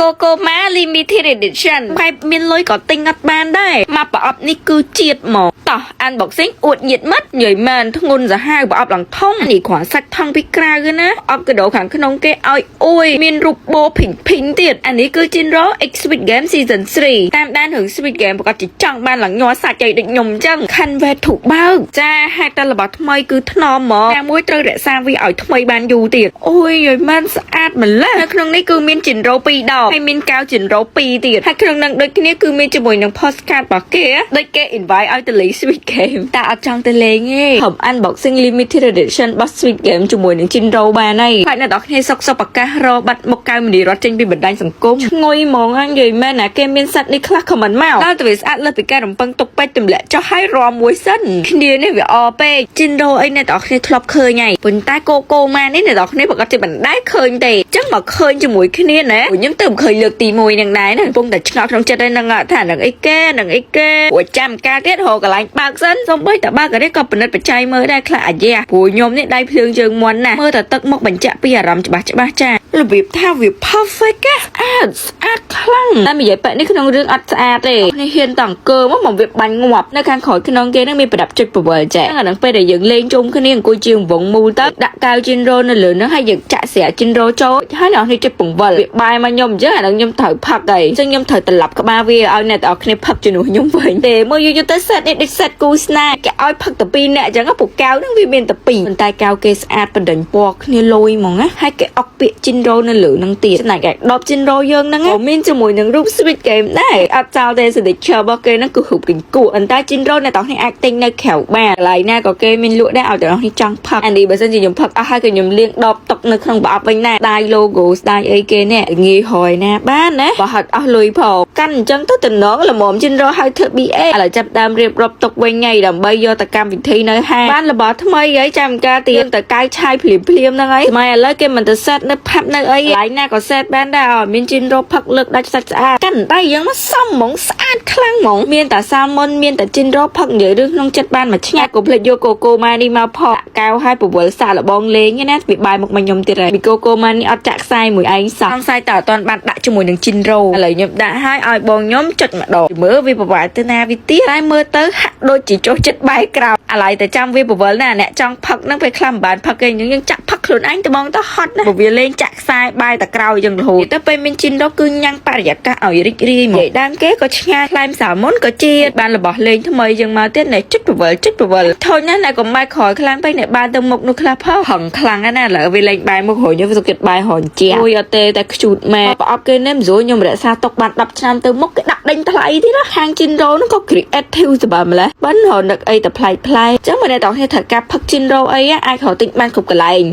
Coco Ma Limited Edition បែបមានលុយក៏ទិញអត់បានដែរមកប្រអប់នេះគឺជាតិហ្មងតោះ unboxing អួតញាតមិត្តនិយាយមែនធ្ងន់សាហាវប្រអប់ឡើងធំនេះគ្រាន់សាច់ថងពីក្រៅណាប្រអប់កដោខាងក្នុងគេឲ្យអួយមានរូបបូភិងទៀតអានេះគឺ Jinro X Squid Game Season 3តាមដានរឿង Squid Game ប្រកាសជាចង់បានឡើងញ័រសាច់ចៃដូចខ្ញុំអញ្ចឹងខាន់វេតធុបើកចាហេតុតែរបស់ថ្មីគឺថ្នមហ្មងតែមួយត្រូវរក្សាវាឲ្យថ្មីបានយូរទៀតអូយនិយាយមែនស្អាតម្ល៉េះនៅក្នុងនេះគឺមាន Jinro 2 ដងហើយមានកៅ Jinro 2 ទៀតហើយក្នុងនឹងដូចគ្នាគឺមានជាមួយនឹង postcard របស់គេដូចគេ invite ឲ្យទៅលេង Squid Game តែអត់ចង់ទៅលេងទេខ្ញុំ unboxing limited edition របស់ Squid Game ជាមួយនឹង Jinro បានហើយហើយអ្នកនរគ្នាសុខឱកាសរបាត់មុខកៅមនីរត់ចេញពីបណ្ដាញសង្គមឈ្ងុយហ្មងនិយាយមែនណាគេមានសិតនេះខ្លះ comment មកដល់ទៅវាស្អាតលើសពីការរំពឹងទុកពេកទម្លាក់ចុះឲ្យរំមួយសិនគ្នានេះវាអពេក Jinro អីអ្នកនរគ្នាធ្លាប់ឃើញហើយប៉ុន្តែ Coco Ma នេះអ្នកនរគ្នាប្រកាសជាមិនដែលឃើញទេអញ្ចឹងមកឃើញជាមួយគ្នាណាខ្ញុំទៅមិនឃើញលើកទី1នឹងដែរណាកំពុងតែឆ្ងល់ក្នុងចិត្តឯនឹងថានឹងអីគេព្រោះចាំការទៀតរកកន្លែងបើកសិនសូម្បីតែបើកនេះក៏ពិនិត្យបច្ច័យមើលដែរខ្លះអាយ៉ាព្រោះខ្ញុំនេះដៃភ្លើងជើងមាន់ណាមើលតែទឹកមកបញ្ជាក់ពីអារម្មណ៍ច្បាស់ចារបៀបថាវា perfect ស្អាតខ្លាំងតែនិយាយបែបនេះក្នុងរឿងអត់ស្អាតទេនេះហ៊ានតអង្គើមកវាបាញ់ងាប់នៅខាងក្រោយក្នុងគេនឹងមានប្រដាប់ចុចពវល់ចាអានឹងពេលដែលយើងលេងជុំគ្នាអង្គុយជាងវងមូលទៅដាក់កៅ Jinro នៅលើនឹងហើយយើងចាក់ស្រា Jinro ចូលហើយអ្នកនេះចុចពង្វល់វាបាយមកខ្ញុំអញ្ចឹងអានឹងខ្ញុំត្រូវផឹកហើយអញ្ចឹងខ្ញុំត្រូវត្រឡប់ក្បាលវាឲ្យអ្នកទាំងអស់គ្នាផឹកជំនួសខ្ញុំវិញទេមើលយូរទៅ set នេះដូច set គូស្នេហ៍គេឲ្យផឹកតែ2នាក់អញ្ចឹងពូកៅនឹងវាមានតែ2ប៉ុន្តែកៅគេស្អាតបណ្ដាញពណ៌គ្នាលយហ្មងណាហើយគេអុកពាក្យ Jinro នៅលើនឹងទៀតស្នាគេដប Jinro យើងហ្នឹងក៏មានជាមួយនឹងរូប Squid Game ដែរអត់ចោលទេ signature របស់គេហ្នឹងគឺរូបគីង្គក់ប៉ុន្តែ Jinro អ្នកទាំងនេះអាចទិញនៅក្រៅបានកន្លែងណាក៏គេមានលក់ដែរឲ្យទាំងនេះចង់ផឹកអានេះបើសិនជាខ្ញុំផឹកអស់ហើយក៏ខ្ញុំលាងដបទុកនៅក្នុងប្រអប់វិញដែរដាយ logo ស្ដាយអីគេនេះងាយហយណាបានណាបើហត់អស់លុយផងកាន់អញ្ចឹងទៅតំណងល្មម Jinro ឲ្យធ្វើ BA ឥឡូវចាប់ដើមរៀបរាប់ទុកវិញហើយដើម្បីយកទៅកម្មវិធីនៅហាងបានរបស់ថ្មីហើយចាំការទៀងទៅកៅឆាយភ្លាមហ្នឹងហើយម៉ែឥឡូវគេមិនទៅ set នៅផាប់នៅអីកន្លែងណាក៏ set បានដែរមាន Jinro ផឹកលើកដាច់សាច់ស្អាតកាន់ដៃយ៉ាងមកសមហ្មងស្អាតខ្លាំងហ្មងមានតែ salmon មានតែ Jinro ផឹកនិយាយរឿងក្នុងចិត្តបានមួយឆ្ងាយកុំភ្លេចយក Coco Ma នេះមកផកកៅឲ្យពវល់សាកល្បងលេងណាវាបាយមកខ្ញុំទៀតហើយពី Coco Ma នេះអត់ចាក់ខ្សែមួយឯងសោះខ្សែតើអត់ទាន់បានដាក់ជាមួយនឹង Jinro ឥឡូវខ្ញុំដាក់ឲ្យបងខ្ញុំចុចម្ដងមើលវាប្រវត្តិទៅណាវាទៀតតែមើលទៅហាក់ដូចជាចុះចិត្តបែកក្រោយឥឡូវតែចាំវាប្រវល់ណាអ្នកចង់ផឹកហ្នឹងពេលខ្លះមិនបានផឹកទេអញ្ចឹងយើងចាក់ផឹកខ្លួនឯងត្បងទៅហត់ណាព្រោះវាលេងចាក់ខ្សែបាយតែក្រោយអញ្ចឹងរហូតទៅពេលមាន Jinro គឺញ៉ាំងបរិយាកាសឲ្យរីករាយមកដើមគេក៏ឆ្ងាញ់ខ្លែមសាល់មុនក៏ជាតិបានរបស់លេងថ្មីយើងមកទៀតណែជិតប្រវល់ធុញណាកុំបែកក្រោយខ្លាំងពេកអ្នកបានទៅមុខនោះខ្លះផងហឹងខ្លាំងណាឥឡូវវាលេងបាយមុខរួយខ្ញុំសុខចិត្តបាយហនជាអូយអត់ទេតែខ្ជូតម៉ែប្រអប់គេនេះមិនស្រួលខ្ញុំរក្សាទុកបាន10ឆ្នាំទៅមុខគេដាក់ដេញថ្លៃទៀតណាខាង Jinro នោះក៏ creative សម្រាប់ម្លេះបានរនឹកអីតែប្លែកចឹងមើលអ្នកទាំងគ្នាត្រូវការផឹក Jinro អីអាចរកទិញបានគ្រប់កន្លែង